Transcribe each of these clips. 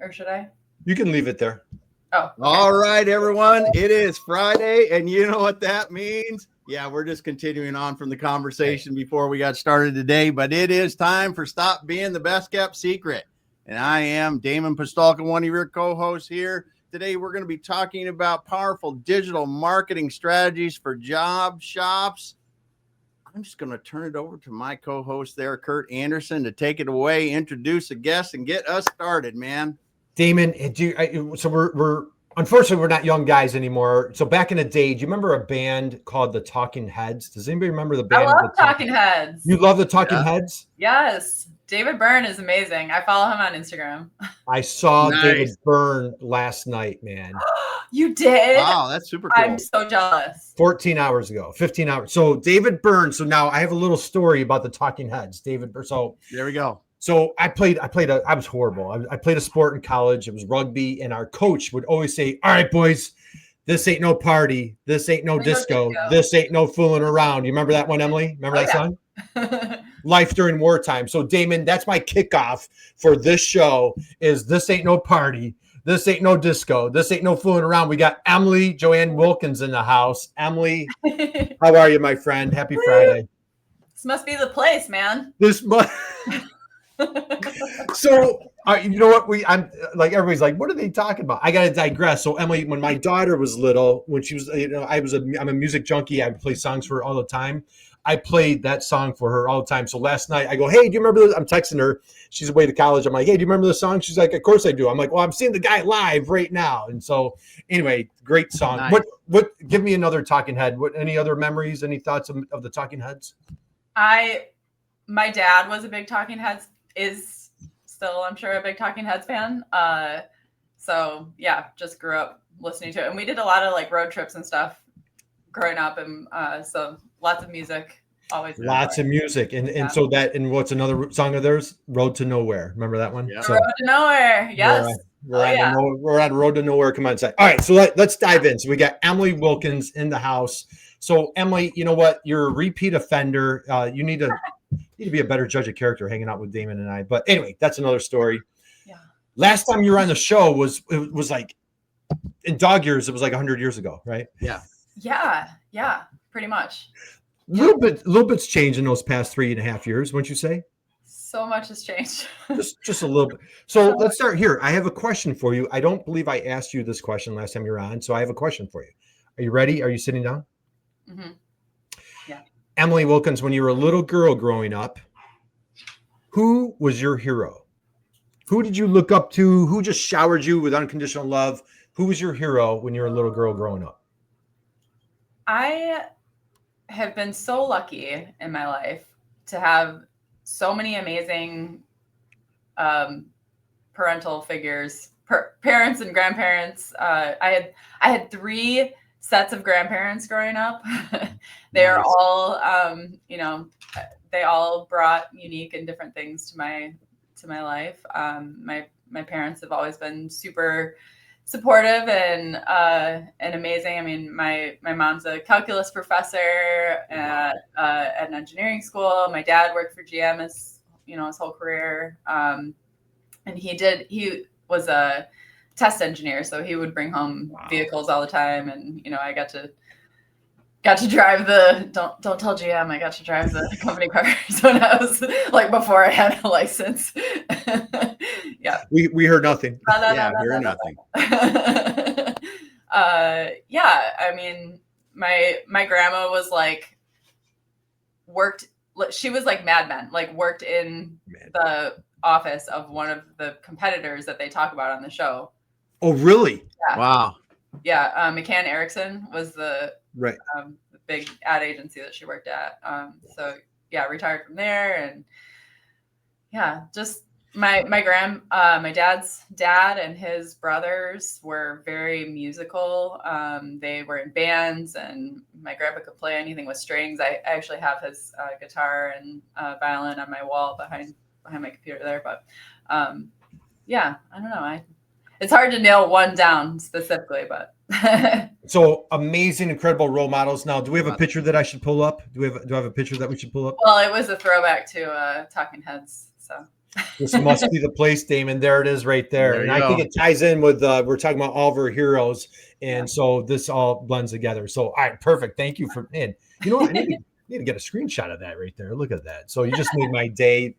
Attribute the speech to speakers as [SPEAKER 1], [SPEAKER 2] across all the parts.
[SPEAKER 1] or should I?
[SPEAKER 2] You can leave it there.
[SPEAKER 1] Oh. Okay.
[SPEAKER 3] All right, everyone. It is Friday, and you know what that means? Yeah, we're just continuing on from the conversation before we got started today, but it is time for Stop Being the Best Kept Secret. And I am Damon Postolka, one of your co-hosts here. Today, we're going to be talking about powerful digital marketing strategies for job shops. I'm just going to turn it over to my co-host there, Kurt Anderson, to take it away, introduce the guests, and get us started, man.
[SPEAKER 2] Damon, so we're unfortunately we're not young guys anymore. So back in the day, do you remember a band called the Talking Heads? Does anybody remember the band?
[SPEAKER 1] I love Talking Heads.
[SPEAKER 2] You love the Talking Heads?
[SPEAKER 1] Yes. David Byrne is amazing. I follow him on Instagram.
[SPEAKER 2] I saw David Byrne last night, man.
[SPEAKER 1] You did?
[SPEAKER 3] Wow, that's super cool.
[SPEAKER 1] I'm so jealous.
[SPEAKER 2] 14 hours ago, 15 hours. So David Byrne. So now I have a little story about the Talking Heads. David Byrne. So
[SPEAKER 3] there we go.
[SPEAKER 2] So I was horrible. I played a sport in college. It was rugby. And our coach would always say, all right, boys, this ain't no party. This ain't no disco. This ain't no fooling around. You remember that one, Emily? Remember that song? Life during wartime. So Damon, that's my kickoff for this show is this ain't no party. This ain't no disco. This ain't no fooling around. We got Emily, Joann Wilkins in the house. Emily, how are you, my friend? Happy Friday.
[SPEAKER 1] This must be the place, man.
[SPEAKER 2] This must. So you know what? I'm like everybody's like, what are they talking about? I gotta digress. So Emily, when my daughter was little, when she was, I'm a music junkie. I play songs for her all the time. I played that song for her all the time. So last night I go, hey, do you remember this? I'm texting her. She's away to college. I'm like, hey, do you remember the song? She's like, of course I do. I'm like, well, I'm seeing the guy live right now. And so anyway, great song. Nice. What? Give me another Talking Head. Any other memories? Any thoughts of the Talking Heads?
[SPEAKER 1] My dad was a big Talking Heads. Is still, I'm sure, a big Talking Heads fan. So yeah, just grew up listening to it, and we did a lot of like road trips and stuff growing up, and so lots of music. Always
[SPEAKER 2] lots of music, and so that, and what's another song of theirs? Road to Nowhere. Remember that one?
[SPEAKER 1] Yeah. So, Road to Nowhere. Yes.
[SPEAKER 2] We're on Road to Nowhere. Come on inside. All right, so let's dive in. So we got Emily Wilkins in the house. So Emily, you know what? You're a repeat offender. You need to be a better judge of character hanging out with Damon and I. But anyway, that's another story. Yeah. Last time you were on the show was like in dog years. It was like 100 years ago, right?
[SPEAKER 3] Yeah.
[SPEAKER 1] Yeah. Pretty much.
[SPEAKER 2] Little bit's changed in those past 3.5 years, wouldn't you say?
[SPEAKER 1] So much has changed.
[SPEAKER 2] just a little bit. So let's start here. I have a question for you. I don't believe I asked you this question last time you were on, so I have a question for you. Are you ready? Are you sitting down?
[SPEAKER 1] Mm-hmm. Yeah.
[SPEAKER 2] Emily Wilkins, when you were a little girl growing up, who was your hero? Who did you look up to? Who just showered you with unconditional love? Who was your hero when you were a little girl growing up?
[SPEAKER 1] I have been so lucky in my life to have so many amazing parental figures, parents and grandparents. I had 3 sets of grandparents growing up. They are all, they all brought unique and different things to my life. My parents have always been super supportive and amazing. I mean, my mom's a calculus professor at an engineering school. My dad worked for GM his whole career. And he was a test engineer, so he would bring home vehicles all the time, and I got to drive the don't tell GM I got to drive the company cars when I was like before I had a license. Yeah,
[SPEAKER 2] we heard nothing.
[SPEAKER 3] We heard nothing.
[SPEAKER 1] I mean, my grandma was like she was like Mad Men, like worked in the office of one of the competitors that they talk about on the show.
[SPEAKER 2] Oh, really?
[SPEAKER 1] Yeah.
[SPEAKER 3] Wow.
[SPEAKER 1] Yeah. McCann Erickson was the big ad agency that she worked at. So yeah, retired from there, and yeah, just my dad's dad and his brothers were very musical. They were in bands, and my grandpa could play anything with strings. I actually have his guitar and violin on my wall behind my computer there, but yeah, I don't know. It's hard to nail one down specifically, but
[SPEAKER 2] so amazing, incredible role models. Now, do we have a picture that I should pull up? Do I have a picture that we should pull up?
[SPEAKER 1] Well, it was a throwback to Talking Heads. So
[SPEAKER 2] This must be the place, Damon. There it is right there.
[SPEAKER 3] There
[SPEAKER 2] And
[SPEAKER 3] you
[SPEAKER 2] I think
[SPEAKER 3] go.
[SPEAKER 2] it ties in with, we're talking about all of our heroes. And
[SPEAKER 1] Yeah.
[SPEAKER 2] so this all blends together. So, all right, perfect. Thank you for, man, you know what? I need to get a screenshot of that right there. Look at that. So you just made my day.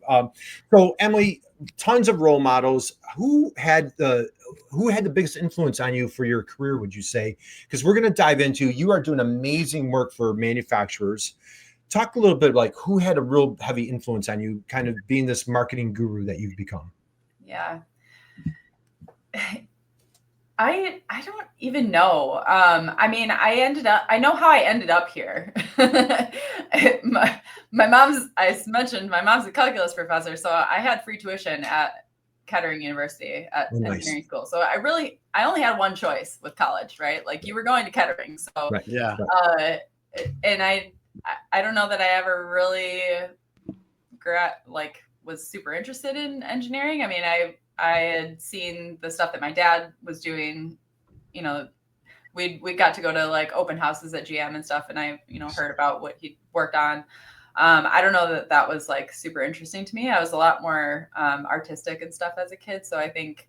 [SPEAKER 2] So Emily, tons of role models. Who had the biggest influence on you for your career, would you say? Because we're going to dive into, you are doing amazing work for manufacturers. Talk a little bit like who had a real heavy influence on you, kind of being this marketing guru that you've become.
[SPEAKER 1] Yeah. I don't even know. I mean, I know how I ended up here. my mom's, I mentioned my mom's a calculus professor. So I had free tuition at Kettering University at engineering school. So I only had one choice with college, right? Like you were going to Kettering. So,
[SPEAKER 2] right.
[SPEAKER 3] Yeah.
[SPEAKER 1] And I don't know that I ever really was super interested in engineering. I mean, I had seen the stuff that my dad was doing. You know, we got to go to like open houses at GM and stuff, and I heard about what he worked on. I don't know that was like super interesting to me. I was a lot more artistic and stuff as a kid, so I think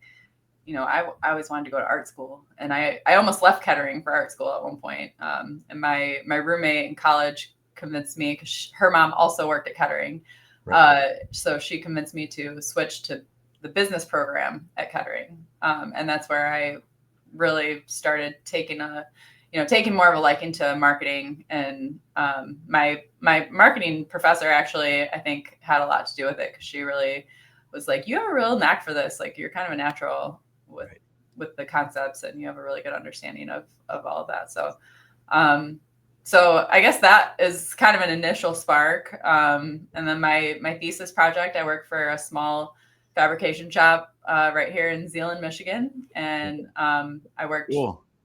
[SPEAKER 1] I always wanted to go to art school, and I almost left Kettering for art school at one point. And my roommate in college convinced me, because her mom also worked at Kettering. Right. So she convinced me to switch to the business program at Kettering. And that's where I really started taking more of a liking to marketing. And my marketing professor actually, I think, had a lot to do with it, because she really was like, you have a real knack for this. Like, you're kind of a natural with the concepts, and you have a really good understanding of all of that. So, so I guess that is kind of an initial spark. And then my thesis project, I work for a small fabrication shop right here in Zeeland, Michigan. And I worked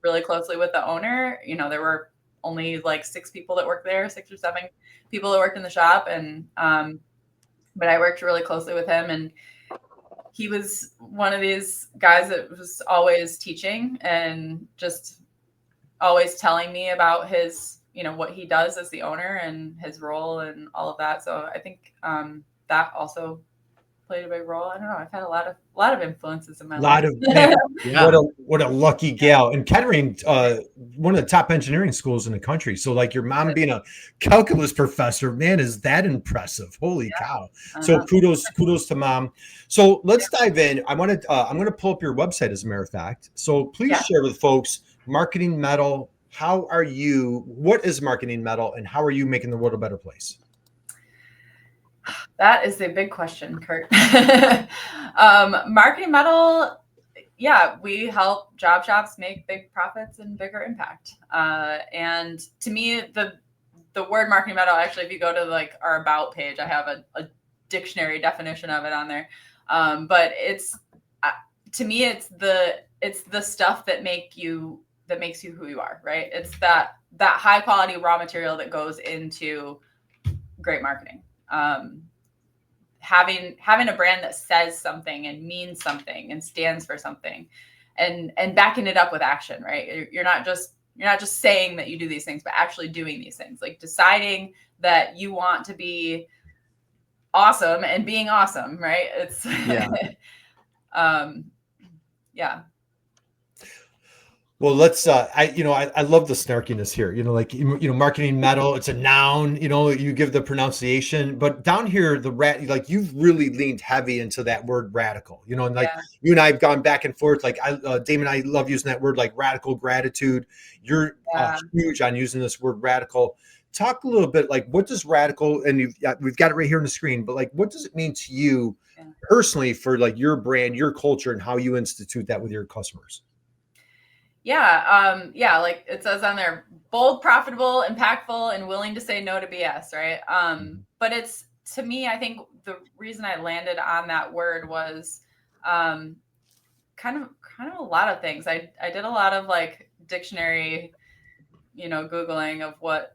[SPEAKER 1] really closely with the owner. There were only like 6 people that worked there, 6 or 7 people that worked in the shop. And but I worked really closely with him, and he was one of these guys that was always teaching and just always telling me about his, what he does as the owner and his role and all of that. So I think that also played a big role. I don't know. I've had a lot of influences in my life.
[SPEAKER 2] Man, yeah. What a lucky gal. And Kettering, one of the top engineering schools in the country. So like your mom being a calculus professor, man, is that impressive? Holy cow. So kudos to mom. So let's dive in. I'm going to pull up your website, as a matter of fact. So please share with folks Marketing Metal. What is Marketing Metal, and how are you making the world a better place?
[SPEAKER 1] That is a big question, Kurt. Marketing Metal, we help job shops make big profits and bigger impact. And to me, the word Marketing Metal, actually, if you go to like our About page, I have a dictionary definition of it on there. But it's to me, it's the stuff that makes you who you are, right? It's that high quality raw material that goes into great marketing. Having a brand that says something and means something and stands for something, and backing it up with action, right? You're not just saying that you do these things, but actually doing these things, like deciding that you want to be awesome and being awesome, right? It's yeah.
[SPEAKER 2] Well, let's, I love the snarkiness here, Marketing Metal, it's a noun, you give the pronunciation, but down here, like you've really leaned heavy into that word radical, and like you and I have gone back and forth. Like Damon, I love using that word, like radical gratitude. You're huge on using this word radical. Talk a little bit, like what does radical, and we've got it right here on the screen, but like, what does it mean to you personally for like your brand, your culture, and how you institute that with your customers?
[SPEAKER 1] Like it says on there, bold, profitable, impactful, and willing to say no to BS, right? But it's, to me, I think the reason I landed on that word was kind of a lot of things. I did a lot of like dictionary, Googling of what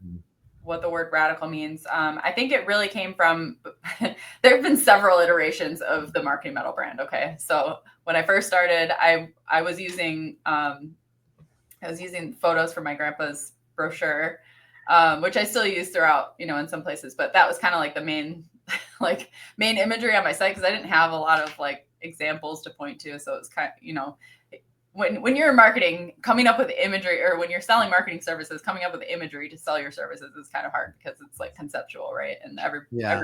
[SPEAKER 1] the word radical means. I think it really came from, there have been several iterations of the Marketing Metal brand. Okay. So when I first started, I was using photos from my grandpa's brochure, which I still use throughout, in some places, but that was kind of like the like main imagery on my site because I didn't have a lot of like examples to point to. So it's kind of, you know, when you're in marketing, coming up with imagery, or when you're selling marketing services, coming up with imagery to sell your services is kind of hard because it's like conceptual, right? And every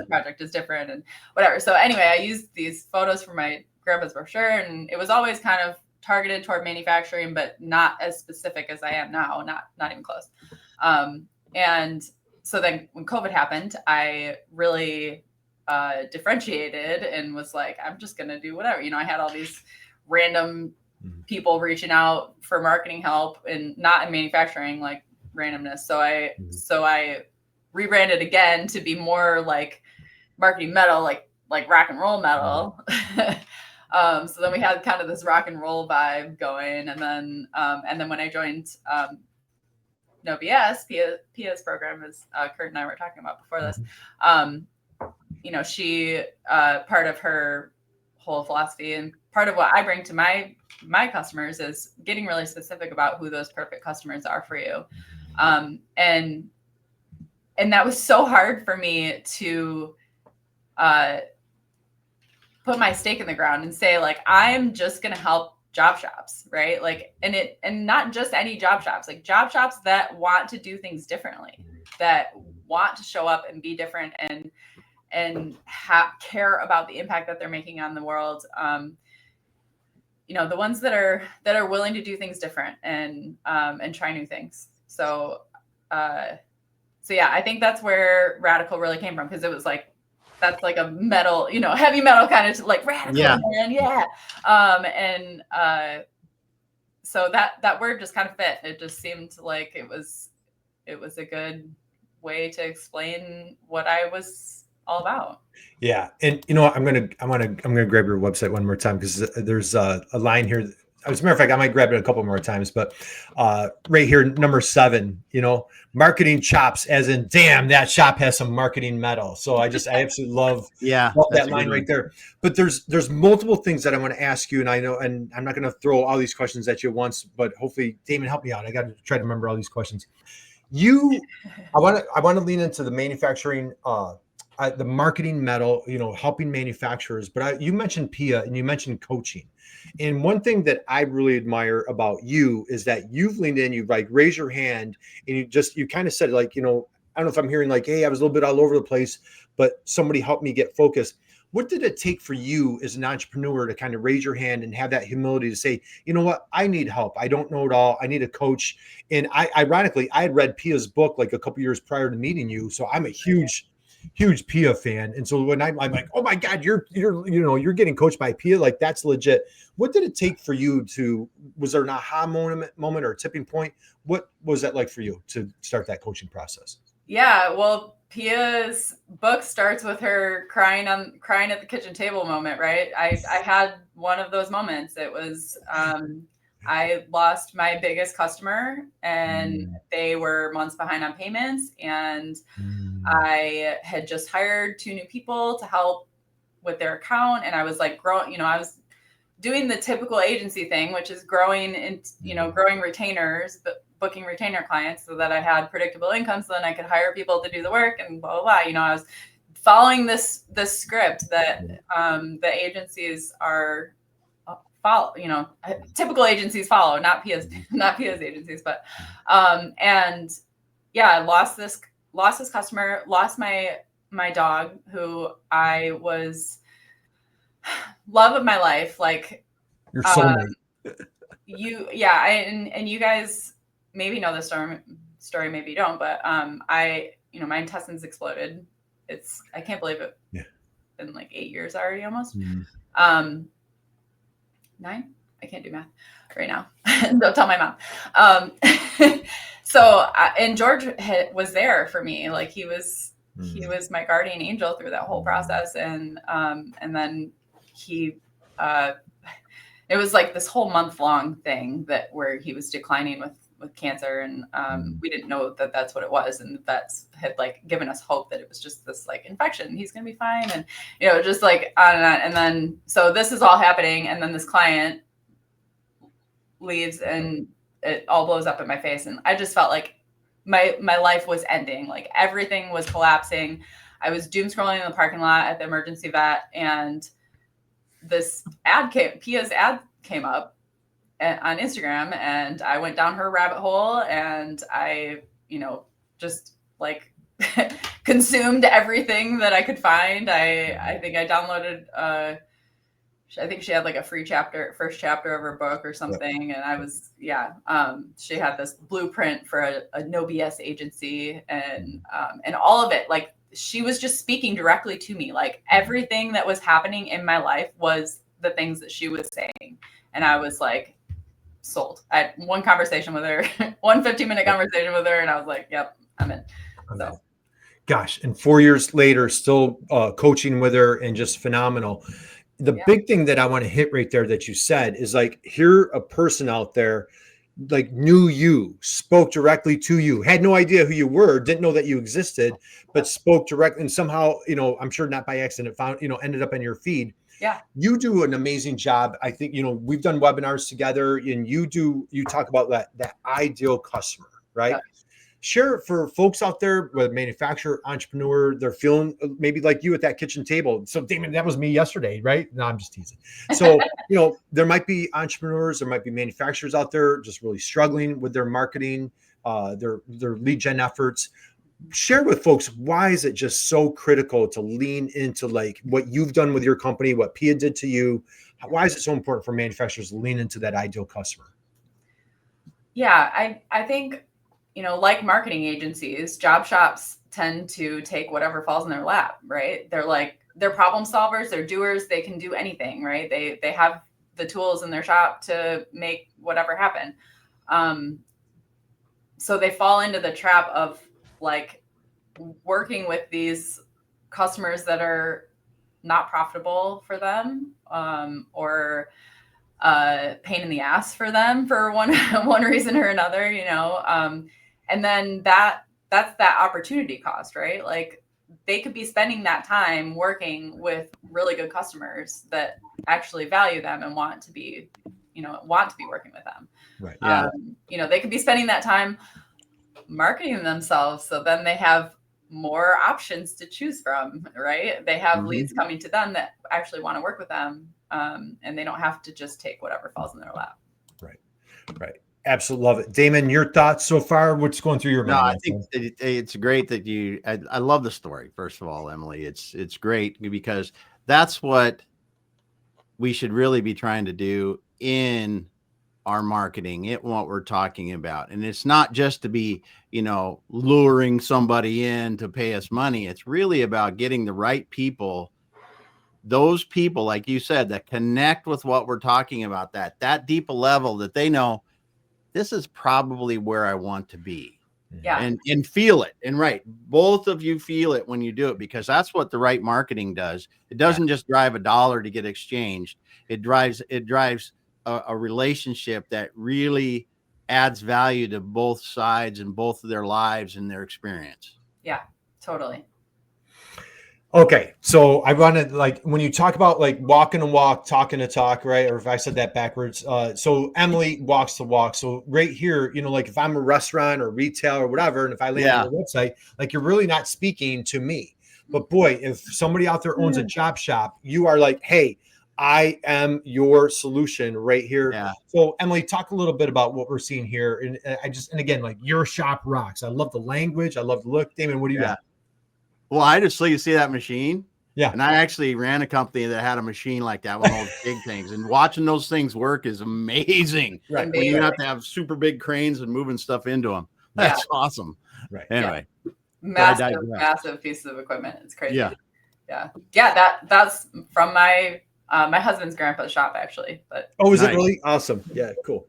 [SPEAKER 1] project is different and whatever. So anyway, I used these photos for my grandpa's brochure, and it was always kind of targeted toward manufacturing, but not as specific as I am now, not even close. And so then when COVID happened, I really differentiated and was like, I'm just going to do whatever. You know, I had all these random people reaching out for marketing help, and not in manufacturing, like randomness. So I rebranded again to be more like marketing metal, like rock and roll metal. So then we had kind of this rock and roll vibe going. And then when I joined No BS, Pia's program, as Kurt and I were talking about before this, you know, she, part of her whole philosophy and part of what I bring to my customers is getting really specific about who those perfect customers are for you. And that was so hard for me to put my stake in the ground and say, like, I'm just going to help job shops, right? Like, and not just any job shops, like job shops that want to do things differently, that want to show up and be different and care about the impact that they're making on the world. You know, the ones that are willing to do things different and try new things. So yeah, I think that's where Radical really came from, because it was like, that's like a metal, you know, heavy metal kind of like Radical, man. Yeah. So that word just kind of fit. It just seemed like it was a good way to explain what I was all about.
[SPEAKER 2] Yeah. And you know what, I'm gonna grab your website one more time, because there's a line here. As a matter of fact, I might grab it a couple more times, but right here, number 7, you know, marketing chops, as in, damn, that shop has some marketing metal. So I absolutely love that line right there. But there's multiple things that I want to ask you, and I know, and I'm not going to throw all these questions at you at once, but hopefully, Damon, help me out. I got to try to remember all these questions. I want to lean into the manufacturing, the marketing metal, you know, helping manufacturers. But you mentioned Pia and you mentioned coaching. And one thing that I really admire about you is that you've leaned in, you've like raised your hand, and you kind of said, like, you know, I don't know if I'm hearing like, hey, I was a little bit all over the place, but somebody helped me get focused. What did it take for you as an entrepreneur to kind of raise your hand and have that humility to say, you know what, I need help. I don't know it all. I need a coach. And ironically, I had read Pia's book like a couple years prior to meeting you. So I'm a huge Pia fan. And so when I'm like, oh my God, you're getting coached by Pia, like that's legit. What did it take for you was there an aha moment or a tipping point? What was that like for you to start that coaching process?
[SPEAKER 1] Yeah, well, Pia's book starts with her crying at the kitchen table moment, right? I had one of those moments. It was, I lost my biggest customer, and they were months behind on payments, and I had just hired 2 new people to help with their account, and I was like growing, you know, I was doing the typical agency thing, which is growing retainers, but booking retainer clients so that I had predictable income, so then I could hire people to do the work and blah, blah, blah. You know, I was following this script that the agencies are follow, you know, typical agencies follow, not Pia's agencies, but and yeah, I lost this customer, lost my dog, who I was love of my life, like
[SPEAKER 2] your soulmate.
[SPEAKER 1] And you guys maybe know this story, maybe you don't, but my intestines exploded. I can't believe it. Yeah. Been like 8 years already, almost. 9. I can't do math right now. Don't tell my mom. So and George was there for me. Like he was my guardian angel through that whole process. And then he, it was like this whole month-long thing where he was declining with cancer, and we didn't know that that's what it was, and that's had like given us hope that it was just this like infection. He's gonna be fine, and you know, just like on and on. And then so this is all happening, and then this client leaves, and it all blows up in my face, and I just felt like my life was ending, like everything was collapsing. I was doom scrolling in the parking lot at the emergency vet, and this Pia's ad came up on Instagram, and I went down her rabbit hole, and I, just like consumed everything that I could find. I think I downloaded, I think she had like a free first chapter of her book or something. And I was, she had this blueprint for a no BS agency, and all of it, like, she was just speaking directly to me. Like, everything that was happening in my life was the things that she was saying. And I was like, sold. I had one conversation with her, one 15-minute conversation with her. And I was like, yep, I'm in. So.
[SPEAKER 2] Gosh. And 4 years later, still coaching with her, and just phenomenal. The big thing that I want to hit right there that you said is, like, here a person out there, like, knew you, spoke directly to you, had no idea who you were, didn't know that you existed, but spoke directly, and somehow, I'm sure not by accident, found, ended up in your feed.
[SPEAKER 1] Yeah.
[SPEAKER 2] You do an amazing job. I think, we've done webinars together, and you talk about that ideal customer, right? Yeah. Share for folks out there, with manufacturer, entrepreneur, they're feeling maybe like you at that kitchen table. So, Damon, that was me yesterday, right? No, I'm just teasing. So, there might be entrepreneurs, there might be manufacturers out there just really struggling with their marketing, their lead gen efforts. Share with folks, why is it just so critical to lean into, like, what you've done with your company, what Pia did to you? Why is it so important for manufacturers to lean into that ideal customer?
[SPEAKER 1] Yeah, I think, like marketing agencies, job shops tend to take whatever falls in their lap, right? They're problem solvers, they're doers, they can do anything, right? They have the tools in their shop to make whatever happen. So they fall into the trap of, like, working with these customers that are not profitable for them, or pain in the ass for them for one reason or another, and then that's that opportunity cost, right? Like, they could be spending that time working with really good customers that actually value them and want to be working with them.
[SPEAKER 2] Right.
[SPEAKER 3] Yeah.
[SPEAKER 1] They could be spending that time marketing themselves, so then they have more options to choose from, right? They have leads coming to them that actually want to work with them, and they don't have to just take whatever falls in their lap.
[SPEAKER 2] Right. Absolutely love it. Damon, your thoughts so far? What's going through your mind?
[SPEAKER 3] No, I think it's great that I love the story. First of all, Emily, it's great because that's what we should really be trying to do in our marketing, what we're talking about. And it's not just to be, luring somebody in to pay us money. It's really about getting the right people, those people, like you said, that connect with what we're talking about, that deeper level that they know this is probably where I want to be.
[SPEAKER 1] Yeah.
[SPEAKER 3] And feel it. And right. Both of you feel it when you do it, because that's what the right marketing does. It doesn't just drive $1 to get exchanged. It drives a relationship that really adds value to both sides and both of their lives and their experience.
[SPEAKER 1] Yeah, totally.
[SPEAKER 2] Okay. So I want to, like, when you talk about, like, walking a walk, talking a talk, right? Or if I said that backwards. So Emily walks the walk. So right here, like, if I'm a restaurant or retail or whatever, and if I land on your website, like, you're really not speaking to me. But boy, if somebody out there owns a job shop, you are like, hey, I am your solution right here.
[SPEAKER 3] Yeah.
[SPEAKER 2] So Emily, talk a little bit about what we're seeing here. And again, like, your shop rocks. I love the language. I love the look. Damon, what do you got?
[SPEAKER 3] Well, I just you see that machine.
[SPEAKER 2] Yeah.
[SPEAKER 3] And I actually ran a company that had a machine like that with all the big things, and watching those things work is amazing.
[SPEAKER 2] Right.
[SPEAKER 3] When you have to have super big cranes and moving stuff into them. That's awesome.
[SPEAKER 2] Right.
[SPEAKER 3] Anyway.
[SPEAKER 1] Massive pieces of equipment. It's crazy.
[SPEAKER 3] Yeah.
[SPEAKER 1] That's from my husband's grandpa's shop, actually. But
[SPEAKER 2] is it really awesome? Yeah, cool.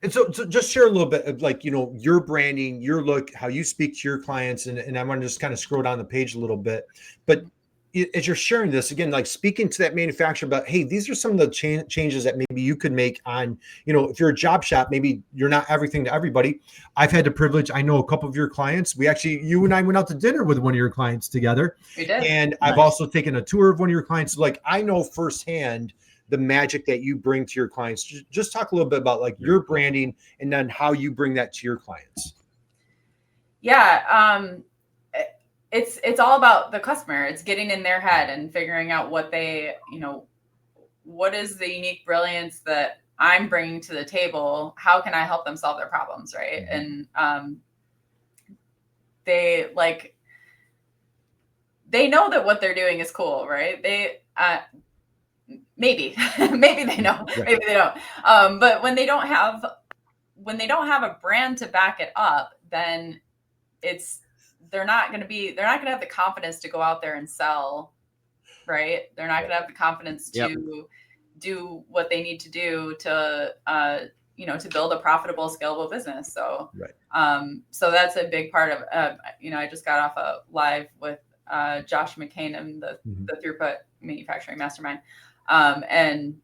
[SPEAKER 2] And so just share a little bit of, like, your branding, your look, how you speak to your clients, and I want to just kind of scroll down the page a little bit. But as you're sharing this, again, like, speaking to that manufacturer about, hey, these are some of the changes that maybe you could make on, if you're a job shop, maybe you're not everything to everybody. I've had the privilege, I know a couple of your clients. You and I went out to dinner with one of your clients together.
[SPEAKER 1] We did.
[SPEAKER 2] And I've also taken a tour of one of your clients. Like, I know firsthand the magic that you bring to your clients. Just talk a little bit about, like, your branding and then how you bring that to your clients.
[SPEAKER 1] Yeah. it's all about the customer. It's getting in their head and figuring out what they, what is the unique brilliance that I'm bringing to the table? How can I help them solve their problems, right? And they know that what they're doing is cool, right? They maybe they know, maybe they don't. But when they don't have a brand to back it up, then they're not going to have the confidence to go out there and sell, right? They're not going to have the confidence to do what they need to do to to build a profitable, scalable business. So so that's a big part of I just got off a live with Josh McCain and the Throughput Manufacturing Mastermind, and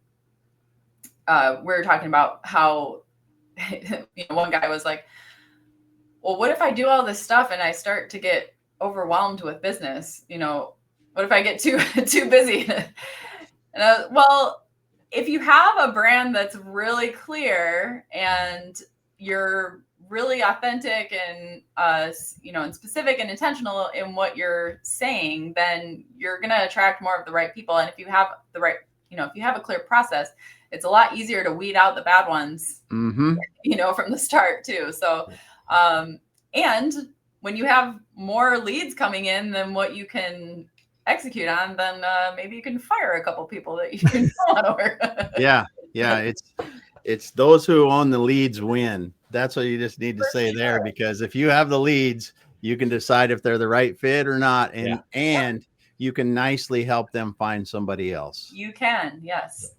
[SPEAKER 1] we were talking about how one guy was like, well, what if I do all this stuff and I start to get overwhelmed with business? What if I get too busy? And well, if you have a brand that's really clear and you're really authentic and and specific and intentional in what you're saying, then you're going to attract more of the right people. And if you have the right, if you have a clear process, it's a lot easier to weed out the bad ones, from the start too. So, and when you have more leads coming in than what you can execute on, then maybe you can fire a couple people that you don't want to work. Yeah.
[SPEAKER 3] It's those who own the leads win. That's what you just need to say there, because if you have the leads, you can decide if they're the right fit or not, and you can nicely help them find somebody else.
[SPEAKER 1] You can, yes.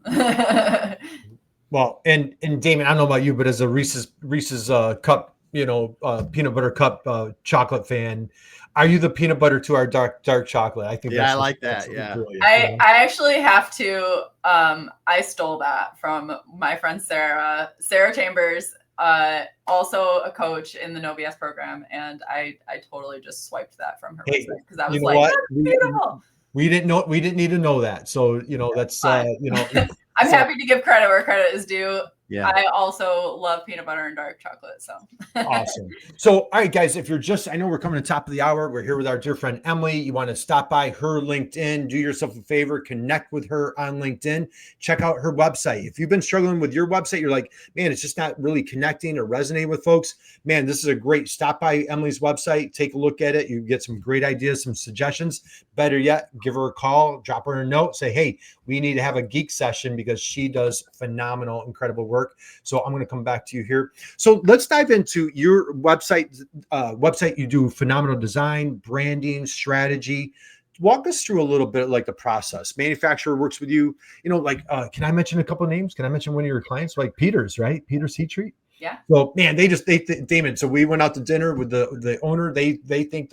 [SPEAKER 2] Well, and Damon, I don't know about you, but as a Reese's cup, peanut butter cup chocolate fan, are you the peanut butter to our dark chocolate? I think.
[SPEAKER 3] I like that. Yeah.
[SPEAKER 1] I actually have to. I stole that from my friend Sarah Chambers, also a coach in the No BS program, and I totally just swiped that from her website because I was like, that's beautiful.
[SPEAKER 2] We didn't need to know that. So that's
[SPEAKER 1] I'm happy to give credit where credit is due.
[SPEAKER 3] Yeah.
[SPEAKER 1] I also love peanut butter and dark chocolate. So
[SPEAKER 2] awesome. So, all right, guys, if you're I know we're coming to the top of the hour. We're here with our dear friend Emily. You want to stop by her LinkedIn, do yourself a favor, connect with her on LinkedIn, check out her website. If you've been struggling with your website, you're like, man, it's just not really connecting or resonating with folks. Man, this is a great stop by Emily's website. Take a look at it. You get some great ideas, some suggestions. Better yet, give her a call, drop her a note, say, hey, we need to have a geek session because she does phenomenal, incredible work. So I'm going to come back to you here. So let's dive into your website. You do phenomenal design, branding, strategy. Walk us through a little bit like the process. Manufacturer works with you. Can I mention a couple of names? Can I mention one of your clients? Like Peter's, right? Peter's Heat Treat.
[SPEAKER 1] Yeah.
[SPEAKER 2] Well, man, Damon. So we went out to dinner with the owner. They think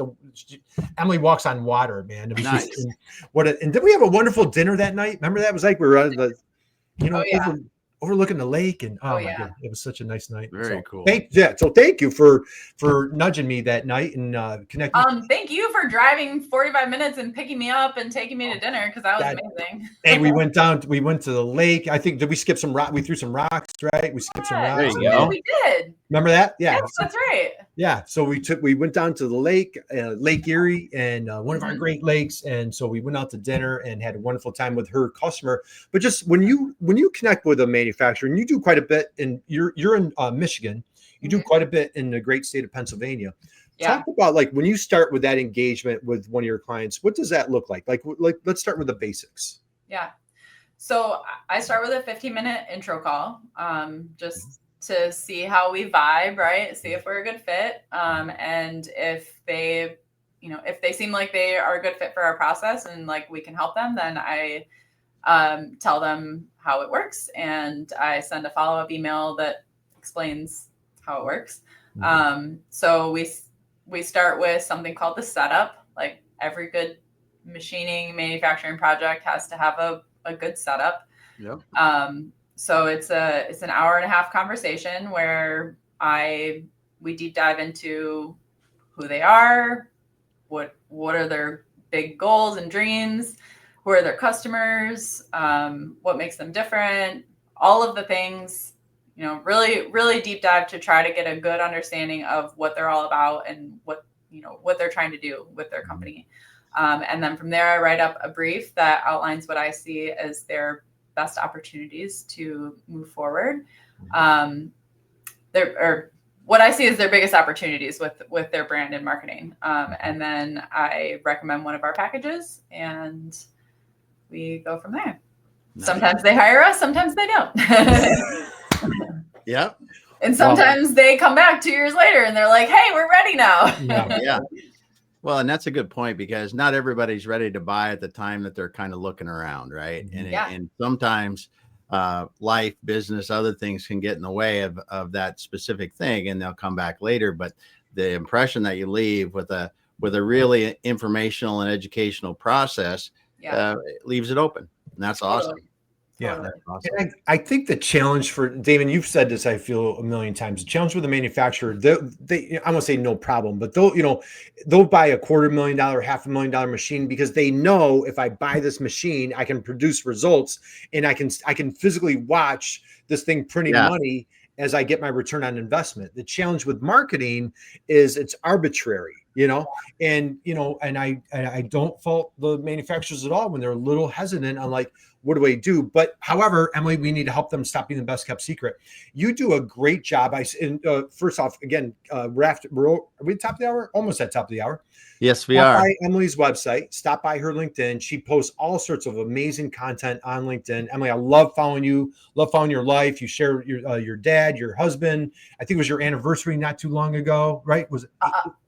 [SPEAKER 2] Emily walks on water, man. It was
[SPEAKER 3] nice.
[SPEAKER 2] And did we have a wonderful dinner that night? Remember that? It was like we were on the, overlooking the lake, and my God, it was such a nice night.
[SPEAKER 3] Very cool.
[SPEAKER 2] So thank you for nudging me that night and connecting.
[SPEAKER 1] Thank you for driving 45 minutes and picking me up and taking me to dinner, because that was amazing.
[SPEAKER 2] Hey, we went to the lake. I think, did we skip some rock? We threw some rocks, right? We skipped some rocks.
[SPEAKER 3] There you go.
[SPEAKER 1] We did.
[SPEAKER 2] Remember that? Yeah.
[SPEAKER 1] Yes, that's right.
[SPEAKER 2] Yeah. So we went down to the lake, Lake Erie, and one of our great lakes. And so we went out to dinner and had a wonderful time with her customer. But just when you connect with a manufacturer, and you do quite a bit, and you're in Michigan, you do quite a bit in the great state of Pennsylvania. Yeah. Talk about when you start with that engagement with one of your clients, what does that look like? Like let's start with the basics.
[SPEAKER 1] Yeah. So I start with a 15-minute intro call, just to see how we vibe, right? See if we're a good fit. And if they, if they seem like they are a good fit for our process and we can help them, then I tell them how it works, and I send a follow-up email that explains how it works. So we start with something called the setup. Like every good machining manufacturing project has to have a good setup.
[SPEAKER 3] Yep.
[SPEAKER 1] So it's an hour and a half conversation where we deep dive into who they are, what are their big goals and dreams, who are their customers, what makes them different, all of the things, really, really deep dive to try to get a good understanding of what they're all about and what what they're trying to do with their company. And then from there, I write up a brief that outlines what I see as their best opportunities to move forward. What I see as their biggest opportunities with their brand and marketing. And then I recommend one of our packages and we go from there. Nice. Sometimes they hire us, sometimes they don't.
[SPEAKER 3] Yeah.
[SPEAKER 1] And sometimes they come back 2 years later and they're like, hey, we're ready now.
[SPEAKER 3] Yeah. Well, and that's a good point because not everybody's ready to buy at the time that they're kind of looking around, right? And sometimes life, business, other things can get in the way of that specific thing, and they'll come back later. But the impression that you leave with a really informational and educational process leaves it open, and that's awesome.
[SPEAKER 2] Yeah, that's awesome. And I think the challenge for Damon, you've said this, I feel, a million times. The challenge with the manufacturer, they I won't say no problem, but they'll buy a $250,000, $500,000 machine because they know if I buy this machine, I can produce results and I can physically watch this thing printing money as I get my return on investment. The challenge with marketing is it's arbitrary, and I don't fault the manufacturers at all when they're a little hesitant on like, what do I do? But however, Emily, we need to help them stop being the best kept secret. You do a great job. First off, again, are we at the top of the hour? Almost at top of the hour.
[SPEAKER 3] Yes, we are.
[SPEAKER 2] Stop by Emily's website. Stop by her LinkedIn. She posts all sorts of amazing content on LinkedIn. Emily, I love following you. Love following your life. You share your dad, your husband. I think it was your anniversary not too long ago, right? Was it?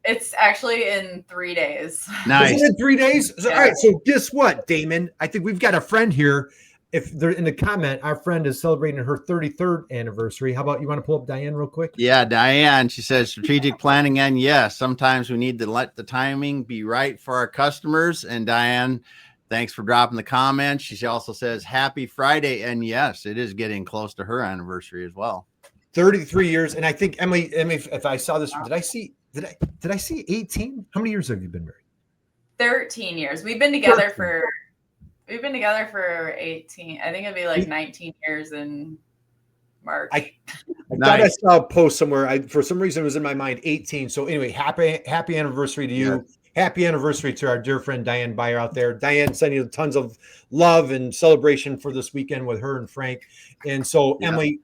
[SPEAKER 1] It's actually in 3 days.
[SPEAKER 3] Nice.
[SPEAKER 2] Is it in 3 days? So, all right. So guess what, Damon? I think we've got a friend here. If they're in the comment, our friend is celebrating her 33rd anniversary. How about you want to pull up Diane real quick?
[SPEAKER 3] Yeah, Diane, she says strategic planning, and yes, sometimes we need to let the timing be right for our customers. And Diane, thanks for dropping the comment. She also says happy Friday, and yes, it is getting close to her anniversary as well.
[SPEAKER 2] 33 years, and I think Emily, if I saw this, did I see 18? How many years have you been married?
[SPEAKER 1] 13 years. We've been together for 18. I think it'd be like 19 years in March.
[SPEAKER 2] I thought I saw a post somewhere. For some reason, it was in my mind 18. So anyway, happy anniversary to you. Yeah. Happy anniversary to our dear friend Diane Beyer out there. Diane, sending you tons of love and celebration for this weekend with her and Frank. And so, Emily,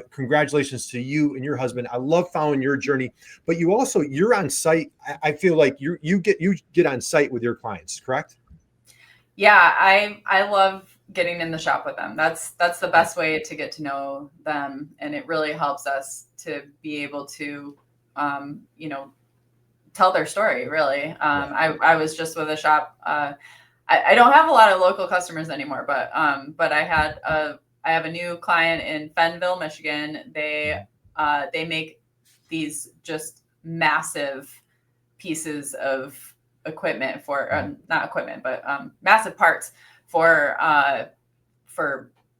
[SPEAKER 2] congratulations to you and your husband. I love following your journey, but you're on site. I feel like you get on site with your clients, correct?
[SPEAKER 1] Yeah, I love getting in the shop with them. That's the best way to get to know them, and it really helps us to be able to, tell their story. Really, I was just with a shop. I don't have a lot of local customers anymore, but I have a new client in Fenville, Michigan. They make these just massive pieces of equipment for not equipment, but massive parts for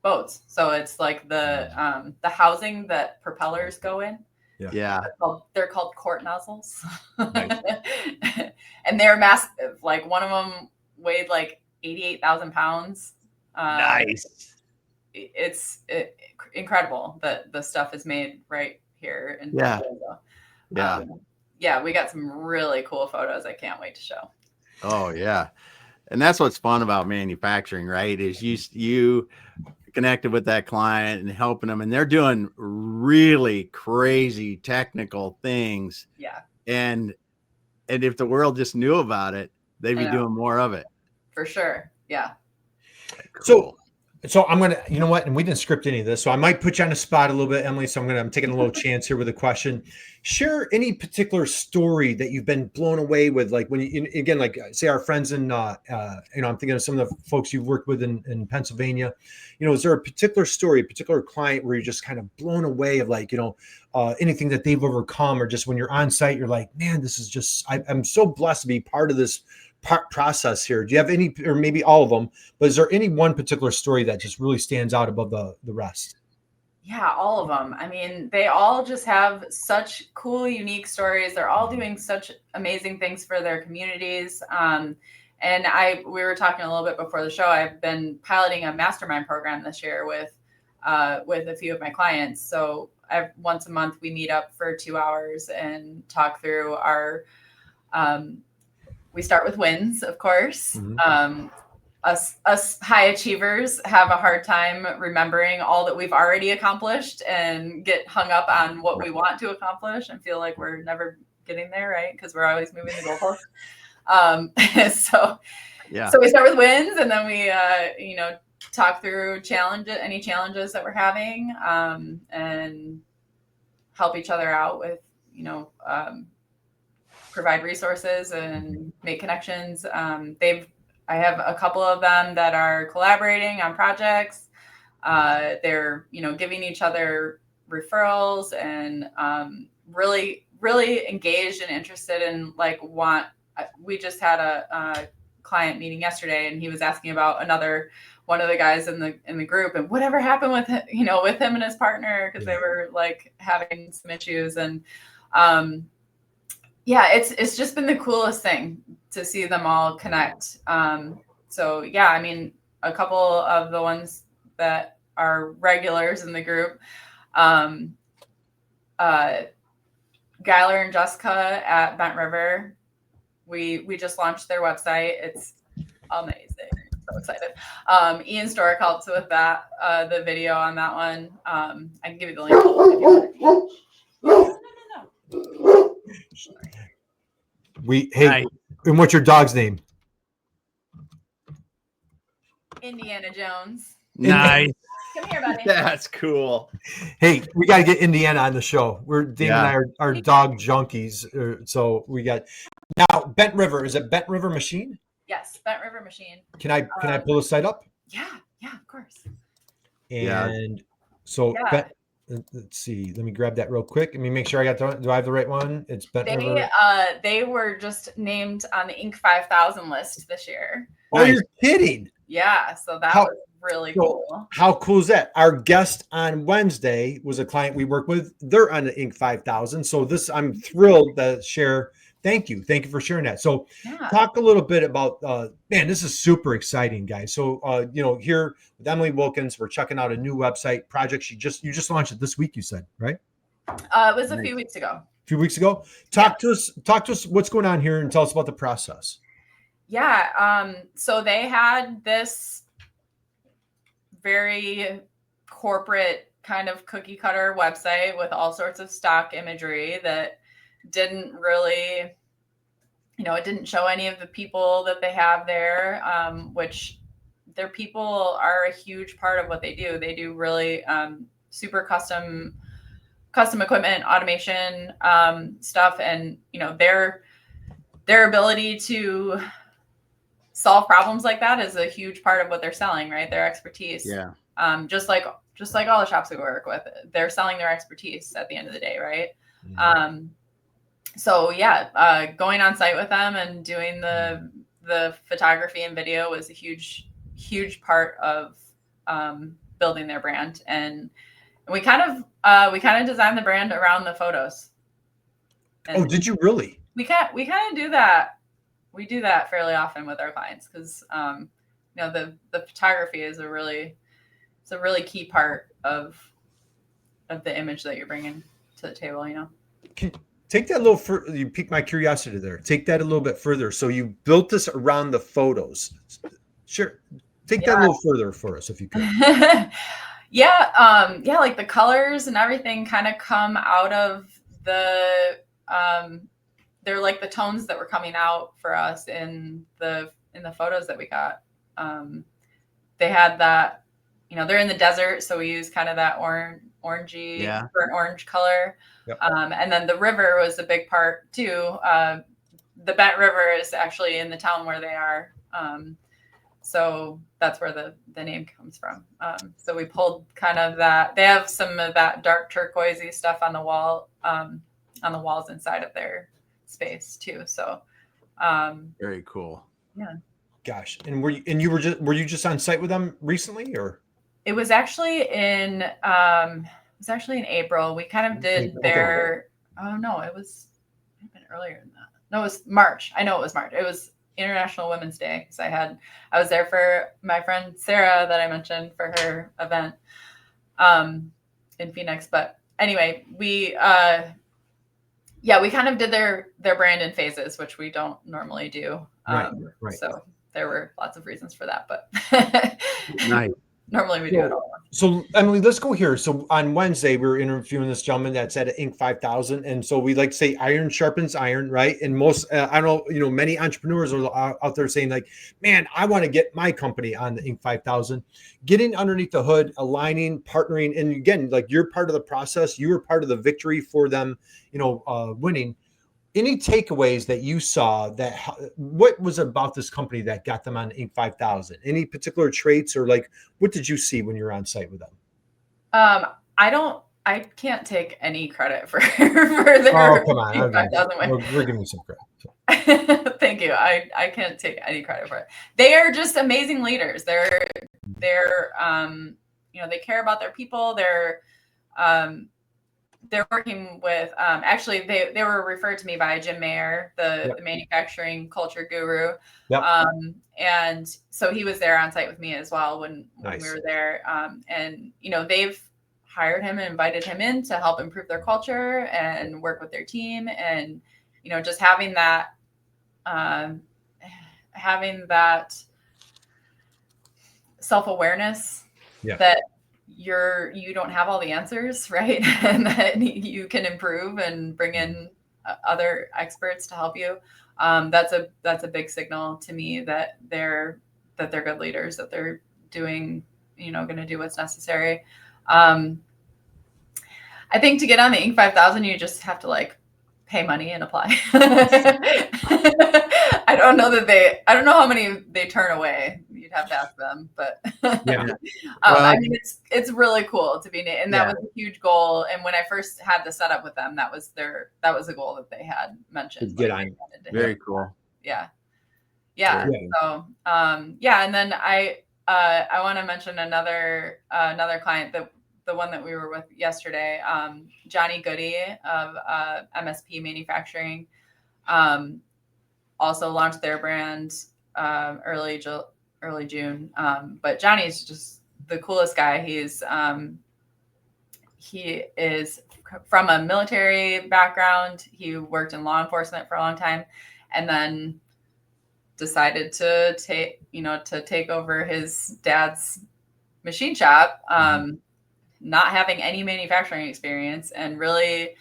[SPEAKER 1] boats. So it's like the housing that propellers go in.
[SPEAKER 3] Yeah.
[SPEAKER 1] They're called quart nozzles. Nice. And they're massive. Like one of them weighed like 88,000 pounds.
[SPEAKER 3] Nice.
[SPEAKER 1] It's incredible that the stuff is made right here. Yeah, we got some really cool photos I can't wait to show.
[SPEAKER 3] Oh, yeah. And that's what's fun about manufacturing, right? Is you connected with that client and helping them, and they're doing really crazy technical things.
[SPEAKER 1] Yeah.
[SPEAKER 3] And if the world just knew about it, they'd be doing more of it.
[SPEAKER 1] For sure. Yeah.
[SPEAKER 2] Cool. So I'm going to, you know what? And we didn't script any of this, so I might put you on the spot a little bit, Emily. So I'm taking a little chance here with a question. Share any particular story that you've been blown away with, like when you, again, like say our friends in, I'm thinking of some of the folks you've worked with in Pennsylvania. Is there a particular story, a particular client where you're just kind of blown away of like, anything that they've overcome, or just when you're on site, you're like, man, this is just, I'm so blessed to be part of this process here. Do you have any, or maybe all of them, but is there any one particular story that just really stands out above the rest?
[SPEAKER 1] Yeah, all of them. I mean, they all just have such cool, unique stories. They're all doing such amazing things for their communities. And we were talking a little bit before the show. I've been piloting a Mastermind program this year with a few of my clients. So once a month we meet up for 2 hours and talk through our We start with wins, of course.
[SPEAKER 2] Mhm.
[SPEAKER 1] Us high achievers have a hard time remembering all that we've already accomplished and get hung up on what we want to accomplish and feel like we're never getting there, right? Because we're always moving the goalposts. So we start with wins, and then we talk through any challenges that we're having, and help each other out with provide resources and make connections. I have a couple of them that are collaborating on projects. They're, giving each other referrals and really, really engaged and interested in we just had a client meeting yesterday, and he was asking about one of the guys in the group and whatever happened with him, with him and his partner, because they were like having some issues. And it's just been the coolest thing to see them all connect. A couple of the ones that are regulars in the group, Guyler and Jessica at Bent River, we just launched their website. It's amazing. So excited. Ian Stork helped with that, the video on that one. I can give you the link if you want. No.
[SPEAKER 2] Hey, and what's your dog's name?
[SPEAKER 1] Indiana Jones.
[SPEAKER 3] Nice.
[SPEAKER 1] Come here, buddy.
[SPEAKER 3] That's cool.
[SPEAKER 2] Hey, we got to get Indiana on the show. Dave and I are dog junkies. So we got now Bent River. Is it Bent River Machine?
[SPEAKER 1] Yes, Bent River Machine.
[SPEAKER 2] Can I pull the site up?
[SPEAKER 1] Yeah, of course.
[SPEAKER 2] And so let's see. Let me grab that real quick. Let me make sure do I have the right one? It's Bent River.
[SPEAKER 1] They were just named on the Inc. 5000 list this year.
[SPEAKER 2] Oh, you're kidding.
[SPEAKER 1] Yeah, so that was really cool.
[SPEAKER 2] How cool is that? Our guest on Wednesday was a client we work with. They're on the Inc. 5000. So I'm thrilled to share. Thank you for sharing that. So talk a little bit about, this is super exciting, guys. So, here with Emily Wilkins, we're checking out a new website project. You just launched it this week, you said, right?
[SPEAKER 1] It was a few weeks ago.
[SPEAKER 2] Talk to us what's going on here and tell us about the process.
[SPEAKER 1] Yeah. So they had this very corporate kind of cookie cutter website with all sorts of stock imagery that didn't really, it didn't show any of the people that they have there, which their people are a huge part of what they do. They do really super custom equipment, automation stuff, and their ability to solve problems like that is a huge part of what they're selling, right? Their expertise.
[SPEAKER 3] Yeah.
[SPEAKER 1] Just like all the shops we work with, they're selling their expertise at the end of the day, right?
[SPEAKER 2] Mm-hmm.
[SPEAKER 1] Going on site with them and doing the photography and video was a huge part of building their brand. And we kind of designed the brand around the photos. And
[SPEAKER 2] did you really?
[SPEAKER 1] We kind of do that. We do that fairly often with our clients because the photography is a really key part of the image that you're bringing to the table.
[SPEAKER 2] Take that a little further. You piqued my curiosity there. Take that a little bit further. So you built this around the photos. Sure. Take that a little further for us if you could.
[SPEAKER 1] Like the colors and everything kind of come out of the they're like the tones that were coming out for us in the photos that we got. They had that, they're in the desert, so we use kind of that orangey, burnt orange color.
[SPEAKER 2] Yep.
[SPEAKER 1] And then the river was a big part too. The Bent River is actually in the town where they are. So that's where the name comes from. So we pulled kind of that. They have some of that dark turquoisey stuff on the wall, on the walls inside of their space too. So
[SPEAKER 3] very cool.
[SPEAKER 1] Yeah.
[SPEAKER 2] Gosh. And were you just on site with them recently, or?
[SPEAKER 1] It was actually in April. We kind of did their, oh no, it was earlier than that. No, it was March. I know it was March. It was International Women's Day. So I was there for my friend Sarah that I mentioned for her event in Phoenix. But anyway, we Yeah, we kind of did their brand in phases, which we don't normally do.
[SPEAKER 2] Right.
[SPEAKER 1] So there were lots of reasons for that, but
[SPEAKER 3] Nice.
[SPEAKER 1] normally we do it all.
[SPEAKER 2] So Emily, let's go here. So on Wednesday, we were interviewing this gentleman that's at Inc. 5000. And so we like to say iron sharpens iron, right? And most, I don't know, many entrepreneurs are out there saying like, man, I want to get my company on the Inc. 5000, getting underneath the hood, aligning, partnering. And again, like you're part of the process. You were part of the victory for them, winning. Any takeaways that you saw what was about this company that got them on Inc. 5000? Any particular traits or like, what did you see when you were on site with them?
[SPEAKER 1] I can't take any credit for their
[SPEAKER 2] come on.
[SPEAKER 1] Inc. 5000
[SPEAKER 2] We're giving you some credit.
[SPEAKER 1] Thank you. I can't take any credit for it. They are just amazing leaders. They're they care about their people. They're working with, actually, they were referred to me by Jim Mayer, the manufacturing culture guru.
[SPEAKER 2] Yep.
[SPEAKER 1] And so he was there on site with me as well when we were there. And, they've hired him and invited him in to help improve their culture and work with their team. And, just having that self-awareness that you don't have all the answers, right? And that you can improve and bring in other experts to help you. That's a big signal to me that they're good leaders, that they're doing, going to do what's necessary. I think to get on the Inc. 5000, you just have to pay money and apply. I don't know how many they turn away. You'd have to ask them, but I mean, it's really cool to be, and that was a huge goal. And when I first had the setup with them, that was a goal that they had mentioned.
[SPEAKER 3] Get on. Very cool.
[SPEAKER 1] Yeah. So, and then I want to mention another client, the one that we were with yesterday, Johnny Goody of MSP Manufacturing, also launched their brand early June. But Johnny's just the coolest guy. He is from a military background. He worked in law enforcement for a long time, and then decided to take over his dad's machine shop, not having any manufacturing experience, and really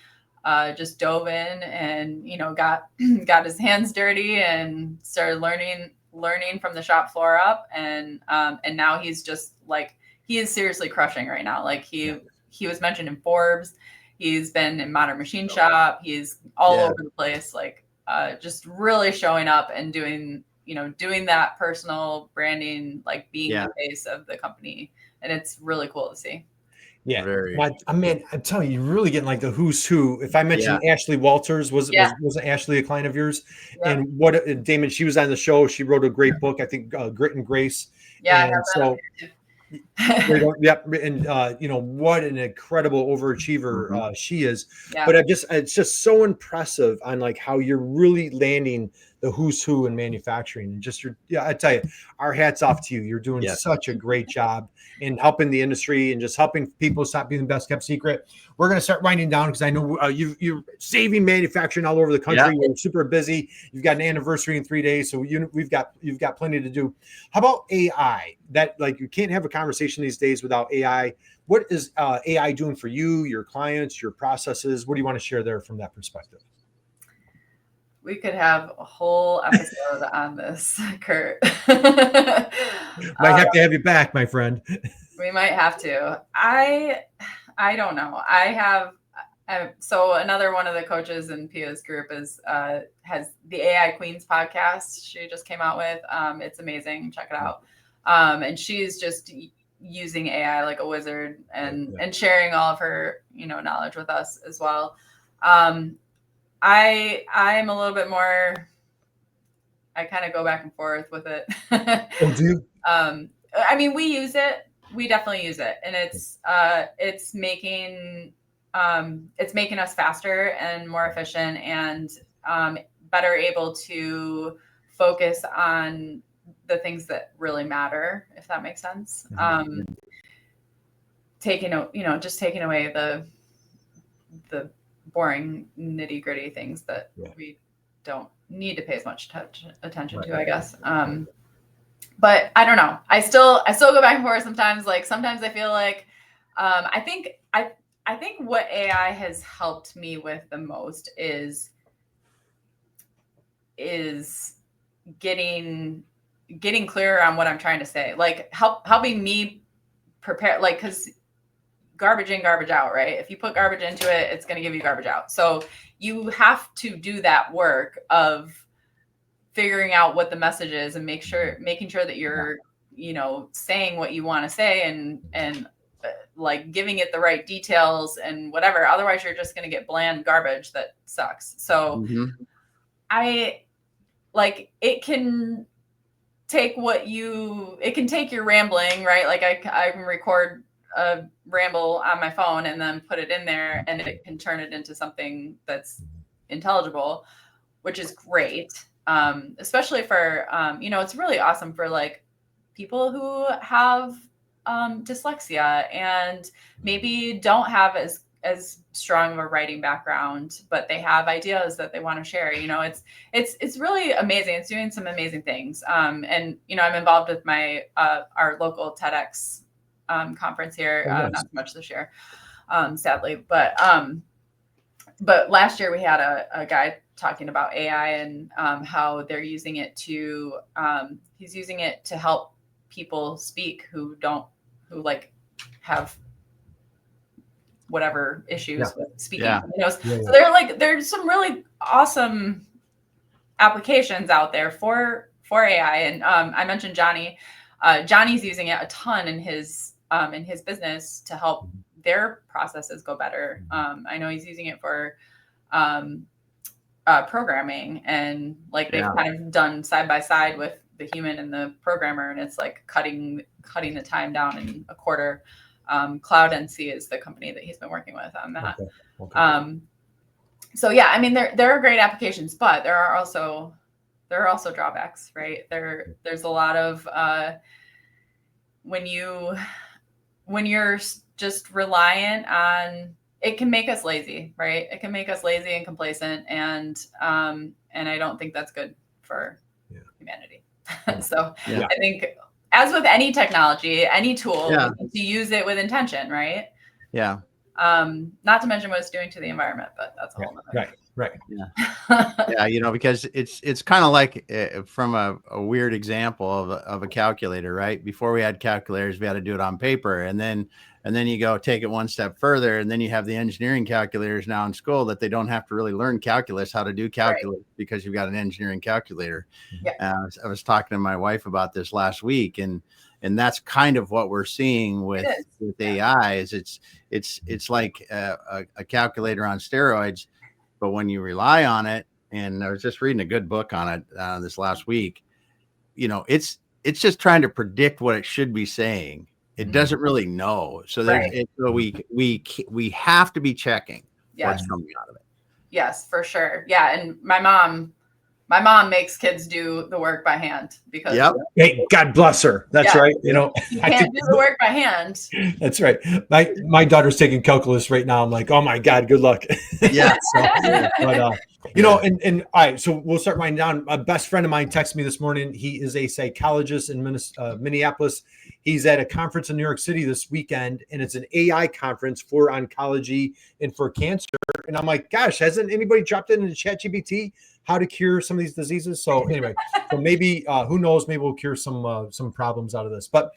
[SPEAKER 1] just dove in and got his hands dirty and started learning from the shop floor up, and now he's just he is seriously crushing right now. He was mentioned in Forbes. He's been in Modern Machine Shop. He's all over the place, just really showing up and doing that personal branding, being the face of the company, and it's really cool to see.
[SPEAKER 2] Yeah, I'm telling you, you're really getting the who's who. If I mentioned Ashley Walters, wasn't Ashley a client of yours? Yeah. And Damon, she was on the show. She wrote a great book, I think, Grit and Grace.
[SPEAKER 1] Yeah,
[SPEAKER 2] and so. And what an incredible overachiever she is. Yeah. But it's just so impressive on how you're really landing the who's who in manufacturing, and I tell you, our hats off to you. You're doing such a great job in helping the industry and just helping people stop being the best kept secret. We're going to start winding down because I know you're saving manufacturing all over the country. You're super busy. You've got an anniversary in 3 days, so you've got plenty to do. How about AI? That you can't have a conversation these days without AI. What is AI doing for you, your clients, your processes? What do you want to share there from that perspective?
[SPEAKER 1] We could have a whole episode on this, Kurt. Might
[SPEAKER 2] have to have you back, my friend.
[SPEAKER 1] We might have to. I don't know. So another one of the coaches in Pia's group has the AI Queens podcast. She just came out with. It's amazing. Check it out. And she's just using AI like a wizard and sharing all of her knowledge with us as well. I'm a little bit more, I kind of go back and forth with it.
[SPEAKER 2] Oh, do you?
[SPEAKER 1] I mean, we use it. We definitely use it. And it's making us faster and more efficient and better able to focus on the things that really matter, if that makes sense. Taking away the boring nitty gritty things that we don't need to pay as much attention to, I guess. But I don't know. I still go back and forth sometimes. Like sometimes I feel like, I think what AI has helped me with the most is getting clearer on what I'm trying to say. Like helping me prepare, like, cause garbage in, garbage out, right? If you put garbage into it, it's going to give you garbage out. So you have to do that work of figuring out what the message is and making sure that you're, saying what you want to say and like giving it the right details and whatever. Otherwise you're just going to get bland garbage that sucks. So it can take your rambling, right? Like I can record a ramble on my phone and then put it in there and it can turn it into something that's intelligible, which is great. Especially for, it's really awesome for like people who have dyslexia and maybe don't have as strong of a writing background, but they have ideas that they want to share. It's really amazing. It's doing some amazing things. And I'm involved with our local TEDx conference here. Not so much this year, sadly, but last year we had a guy talking about AI and how they're using it he's using it to help people speak who like have whatever issues with speaking. So there's some really awesome applications out there for AI. And I mentioned Johnny. Johnny's using it a ton in his business to help their processes go better. I know he's using it for programming, and like they've kind of done side by side with the human and the programmer, and it's like cutting the time down in a quarter. Cloud NC is the company that he's been working with on that. Okay. So yeah, I mean there are great applications, but there are also drawbacks, right? There's a lot of when you're just reliant on, it can make us lazy, right? It can make us lazy and complacent, and I don't think that's good for humanity. So I think, as with any technology, any tool, we need to use it with intention, right? Yeah. Not to mention what it's doing to the environment, but that's a whole other.
[SPEAKER 2] Right.
[SPEAKER 3] Yeah. Because it's kind of like from a weird example of a calculator, right? Before we had calculators, we had to do it on paper, and then you go take it one step further, and then you have the engineering calculators now in school that they don't have to really learn calculus, how to do calculus, because you've got an engineering calculator. Yeah. I was talking to my wife about this last week, and that's kind of what we're seeing with AI. Is it's like a calculator on steroids, but when you rely on it, and I was just reading a good book on it this last week, it's just trying to predict what it should be saying. It doesn't really know. So so we have to be checking what's coming out of it.
[SPEAKER 1] Yes, for sure. Yeah. And my mom makes kids do the work by hand because
[SPEAKER 2] hey, God bless her. That's right.
[SPEAKER 1] You can't do the work by hand.
[SPEAKER 2] That's right. My daughter's taking calculus right now. I'm like, oh my God, good luck.
[SPEAKER 3] Yeah.
[SPEAKER 2] But and all right, so we'll start winding down. A best friend of mine texted me this morning. He is a psychologist in Minneapolis. He's at a conference in New York City this weekend, and it's an AI conference for oncology and for cancer. And I'm like, gosh, hasn't anybody dropped it into ChatGPT how to cure some of these diseases? So anyway, so maybe who knows? Maybe we'll cure some problems out of this. But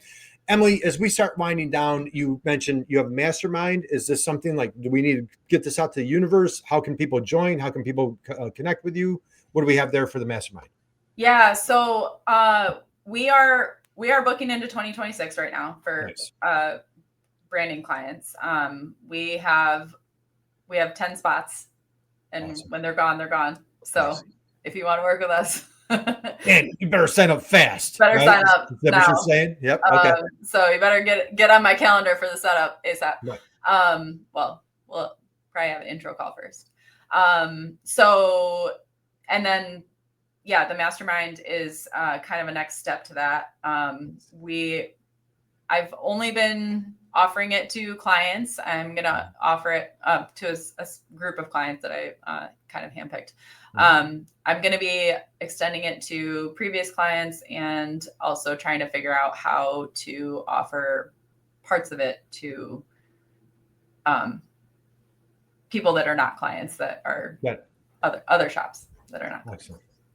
[SPEAKER 2] Emily, as we start winding down, you mentioned you have Mastermind. Is this something like, do we need to get this out to the universe? How can people join? How can people connect with you? What do we have there for the Mastermind?
[SPEAKER 1] Yeah, so we are booking into 2026 right now for branding clients. We have 10 spots, and when they're gone, they're gone. So if you want to work with us,
[SPEAKER 2] and you better sign up fast.
[SPEAKER 1] Sign up.
[SPEAKER 2] Is that what you're saying? Yep. Okay.
[SPEAKER 1] So you better get on my calendar for the setup ASAP.
[SPEAKER 2] Right.
[SPEAKER 1] Well, we'll probably have an intro call first. So, and then, the Mastermind is kind of a next step to that. I've only been offering it to clients. I'm going to offer it up to a group of clients that I kind of handpicked. I'm going to be extending it to previous clients and also trying to figure out how to offer parts of it to people that are not clients, that are other shops that are not.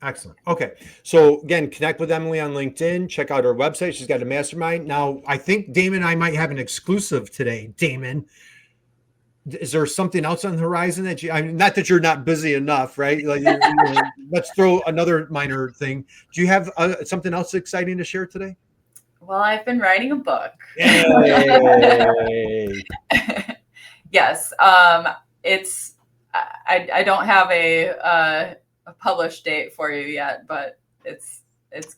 [SPEAKER 2] Excellent. Okay. So again, connect with Emily on LinkedIn. Check out her website. She's got a mastermind. Now, I think Damon and I might have an exclusive today. Damon, is there something else on the horizon that not that you're not busy enough, right? Like, let's throw another minor thing. Do you have something else exciting to share today?
[SPEAKER 1] Well, I've been writing a book.
[SPEAKER 2] Yay.
[SPEAKER 1] Yes. It's, I don't have a published date for you yet, but it's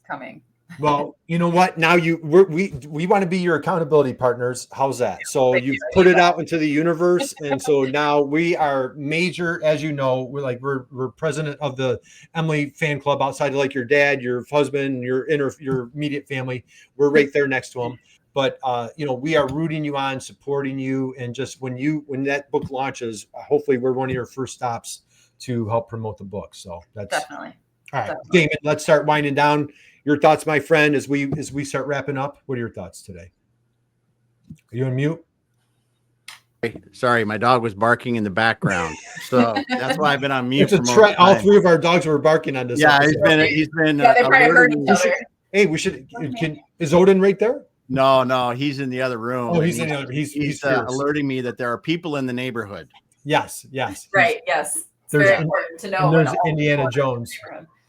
[SPEAKER 1] coming.
[SPEAKER 2] Well, you know what? Now we want to be your accountability partners. How's that? So you've put it out into the universe, and so now we are major, as you know. We're president of the Emily fan club outside of like your dad, your husband, your immediate family. We're right there next to them. But we are rooting you on, supporting you, and just when that book launches, hopefully we're one of your first stops to help promote the book. So that's
[SPEAKER 1] definitely
[SPEAKER 2] all right.
[SPEAKER 1] Definitely.
[SPEAKER 2] Damon, let's start winding down. Your thoughts, my friend, as we start wrapping up. What are your thoughts today? Are you on mute?
[SPEAKER 3] Sorry, my dog was barking in the background, so that's why I've been on mute.
[SPEAKER 2] All three of our dogs were barking on this.
[SPEAKER 3] Yeah, he's been.
[SPEAKER 1] Yeah, they probably heard each other.
[SPEAKER 2] Hey, we should. Is Odin right there?
[SPEAKER 3] No, he's in the other room.
[SPEAKER 2] Oh, he's in the other. He's
[SPEAKER 3] alerting me that there are people in the neighborhood.
[SPEAKER 2] Yes.
[SPEAKER 1] Right. Yes. It's very important to know.
[SPEAKER 2] There's Indiana Jones.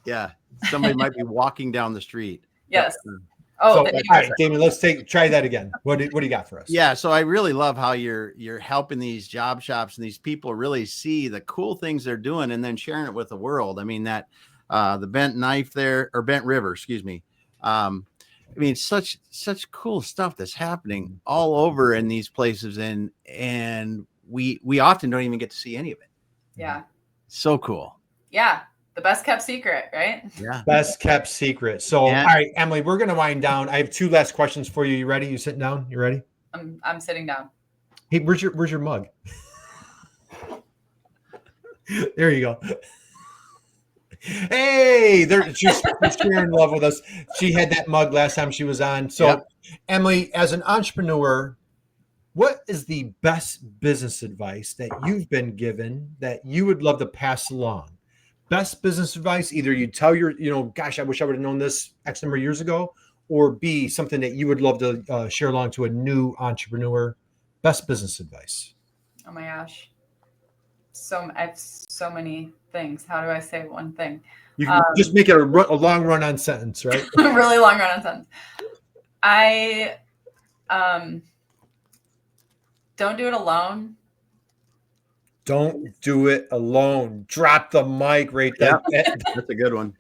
[SPEAKER 3] Yeah, somebody might be walking down the street.
[SPEAKER 1] Yes.
[SPEAKER 2] All right, Damon, let's try that again. What do you got for us?
[SPEAKER 3] Yeah, so I really love how you're helping these job shops and these people really see the cool things they're doing and then sharing it with the world. I mean, that the bent knife there, or bent river, excuse me. I mean, such cool stuff that's happening all over in these places, and we often don't even get to see any of it.
[SPEAKER 1] Yeah.
[SPEAKER 3] So cool.
[SPEAKER 1] Yeah. The best kept secret, right?
[SPEAKER 2] Yeah. Best kept secret. So, all right, Emily, we're going to wind down. I have two last questions for you. You ready? You sitting down? You ready?
[SPEAKER 1] I'm sitting down.
[SPEAKER 2] Hey, where's your mug? There you go. Hey, she's sharing love with us. She had that mug last time she was on. So, Emily, as an entrepreneur, what is the best business advice that you've been given that you would love to pass along? Best business advice, either you tell gosh, I wish I would have known this X number of years ago, or B, something that you would love to share along to a new entrepreneur. Best business advice.
[SPEAKER 1] Oh my gosh. I have so many things. How do I say one thing?
[SPEAKER 2] You can just make it a long run-on sentence, right?
[SPEAKER 1] Really long run-on sentence. I don't do it alone.
[SPEAKER 2] Don't do it alone. Drop the mic right there.
[SPEAKER 3] That's a good one.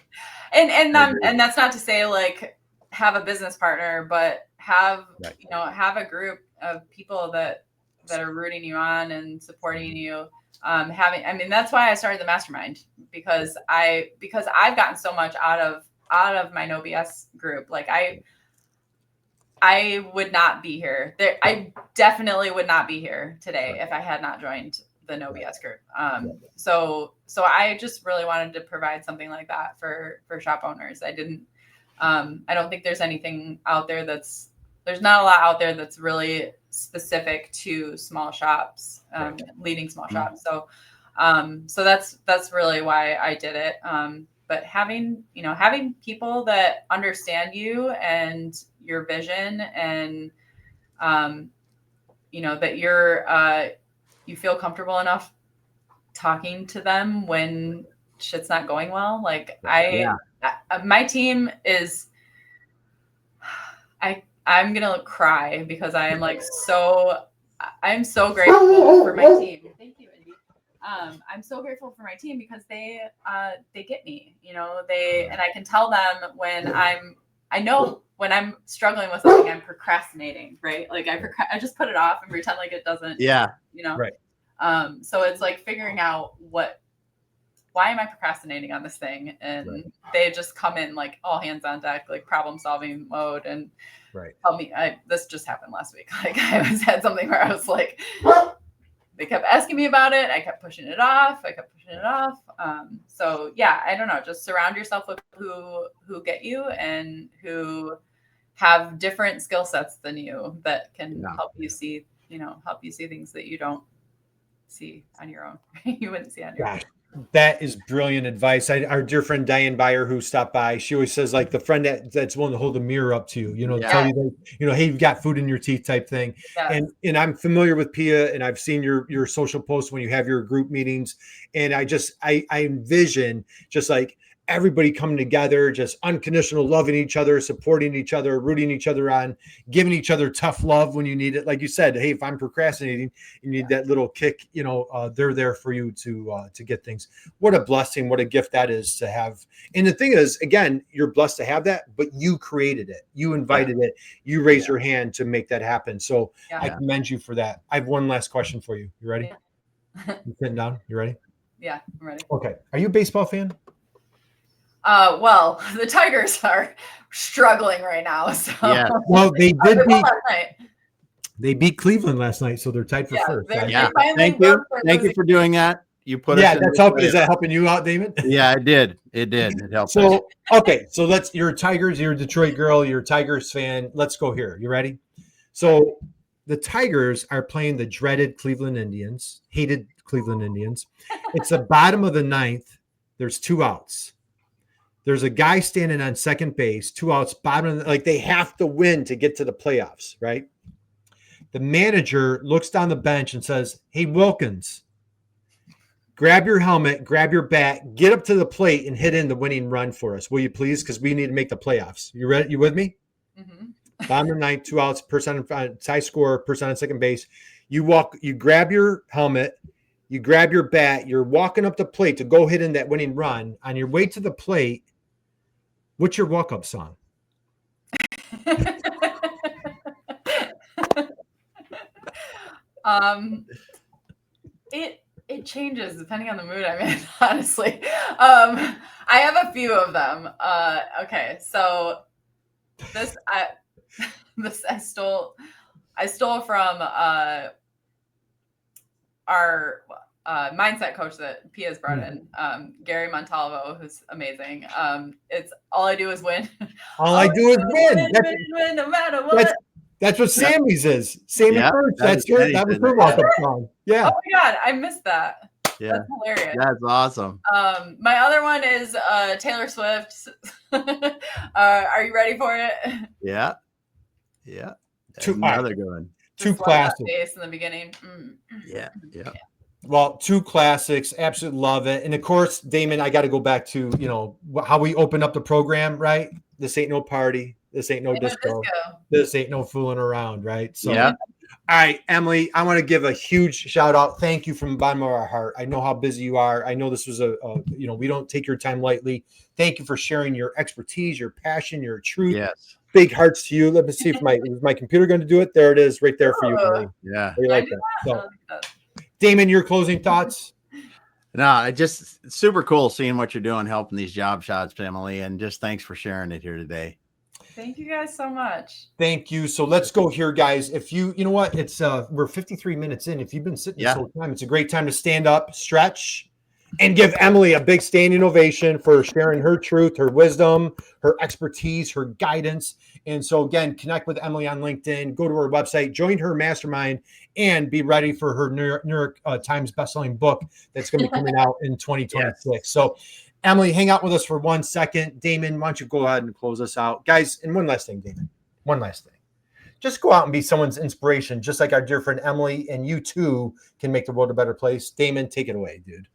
[SPEAKER 1] And that's not to say like have a business partner, but have a group of people that are rooting you on and supporting you. That's why I started the Mastermind, because I've gotten so much out of my No BS group. Like I would not be here. I definitely would not be here today if I had not joined the No BS group. So I just really wanted to provide something like that for shop owners. I don't think there's anything out there there's not a lot out there that's really specific to small shops, leading small shops. So that's really why I did it. But having people that understand you and your vision, and that you feel comfortable enough talking to them when shit's not going well. Like my team is, I'm going to cry because I'm so grateful for my team. Thank you, Indy. I'm so grateful for my team because they get me, and I can tell them when when I'm struggling with something, I'm procrastinating, right? Like I just put it off and pretend like it doesn't,
[SPEAKER 2] right.
[SPEAKER 1] So it's like figuring out what why am I procrastinating on this thing? And they just come in like all hands on deck, like problem solving mode, and help me. This just happened last week. Like I had something where I was like, they kept asking me about it. I kept pushing it off. So yeah, I don't know. Just surround yourself with who get you and who have different skill sets than you that can help you see things that you don't see on your own. You wouldn't see on your own.
[SPEAKER 2] That is brilliant advice. Our dear friend Diane Byer, who stopped by, she always says, like, the friend that's willing to hold the mirror up to you, tell you that, hey, you've got food in your teeth type thing. Yes. And I'm familiar with Pia, and I've seen your social posts when you have your group meetings. And I envision just like everybody coming together, just unconditional loving each other, supporting each other, rooting each other on, giving each other tough love when you need it. Like you said, hey, if I'm procrastinating, you need that little kick, they're there for you to get things. What a blessing, what a gift that is to have. And the thing is, again, you're blessed to have that, but you created it. You invited it. You raised your hand to make that happen. So I commend you for that. I have one last question for you. You ready? You sitting down? You ready?
[SPEAKER 1] Yeah, I'm ready.
[SPEAKER 2] Okay. Are you a baseball fan?
[SPEAKER 1] Well, the Tigers are struggling right now. So
[SPEAKER 2] well, they beat Cleveland last night, so they're tied for first.
[SPEAKER 3] Thank you for doing that. You put us in
[SPEAKER 2] that's helping. Is that helping you out, Damon?
[SPEAKER 3] Yeah, it did. It helped.
[SPEAKER 2] So you're Tigers, you're a Detroit girl, you're a Tigers fan. Let's go here. You ready? So the Tigers are playing the dreaded Cleveland Indians, hated Cleveland Indians. It's the bottom of the ninth. There's 2 outs. There's a guy standing on second base, 2 outs, bottom of they have to win to get to the playoffs, right? The manager looks down the bench and says, "Hey, Wilkins, grab your helmet, grab your bat, get up to the plate and hit in the winning run for us, will you please? Because we need to make the playoffs." You ready? You with me? Mm-hmm. Bottom of the ninth, 2 outs, person on tie score, person on second base. You grab your helmet, you grab your bat, you're walking up the plate to go hit in that winning run. On your way to the plate, what's your walk-up song?
[SPEAKER 1] It changes depending on the mood I'm in, honestly. I have a few of them. Okay, so this I stole from our mindset coach that Pia's brought in, Gary Montalvo, who's amazing. It's all I do is win.
[SPEAKER 2] All I do is win.
[SPEAKER 1] Win no matter what.
[SPEAKER 2] That's what Sammy's is. Sammy First. That was her walk-up song. Yeah.
[SPEAKER 1] Oh my God, I missed that.
[SPEAKER 3] Yeah.
[SPEAKER 1] That's hilarious.
[SPEAKER 3] That's awesome.
[SPEAKER 1] My other one is Taylor Swift. Are you ready for it?
[SPEAKER 3] Yeah. Another good one.
[SPEAKER 2] 2 classics
[SPEAKER 1] in the beginning.
[SPEAKER 3] Yeah.
[SPEAKER 2] Well, 2 classics. Absolutely love it. And of course, Damon, I got to go back to how we open up the program, right? This ain't no party. This ain't no disco. This ain't no fooling around, right? So, all right, Emily, I want to give a huge shout out. Thank you from the bottom of our heart. I know how busy you are. I know this was we don't take your time lightly. Thank you for sharing your expertise, your passion, your truth.
[SPEAKER 3] Yes.
[SPEAKER 2] Big hearts to you. Let me see if my computer going to do it. There it is, right there for you, Emily.
[SPEAKER 3] Yeah.
[SPEAKER 2] You like that? So, Damon, your closing thoughts?
[SPEAKER 3] No, just super cool seeing what you're doing, helping these job shots, Emily, and just thanks for sharing it here today.
[SPEAKER 1] Thank you guys so much.
[SPEAKER 2] Thank you. So let's go here, guys. If you know what, it's we're 53 minutes in. If you've been sitting this whole time, it's a great time to stand up, stretch, and give Emily a big standing ovation for sharing her truth, her wisdom, her expertise, her guidance. And so again, connect with Emily on LinkedIn, go to her website, join her mastermind, and be ready for her New York Times bestselling book that's going to be coming out in 2026. Yes. So Emily, hang out with us for 1 second. Damon, why don't you go ahead and close us out? Guys, and one last thing, Damon. One last thing. Just go out and be someone's inspiration, just like our dear friend Emily, and you too can make the world a better place. Damon, take it away, dude.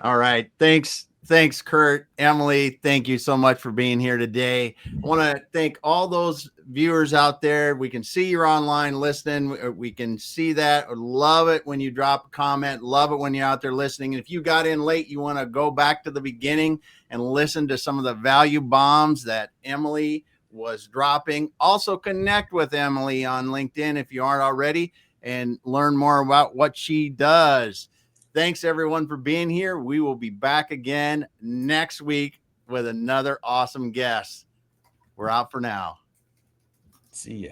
[SPEAKER 3] All right. Thanks, Kurt. Emily, thank you so much for being here today. I want to thank all those viewers out there. We can see you're online listening. We can see that. Love it when you drop a comment. Love it when you're out there listening. And if you got in late, you want to go back to the beginning and listen to some of the value bombs that Emily was dropping. Also connect with Emily on LinkedIn if you aren't already and learn more about what she does. Thanks everyone for being here. We will be back again next week with another awesome guest. We're out for now.
[SPEAKER 2] See ya.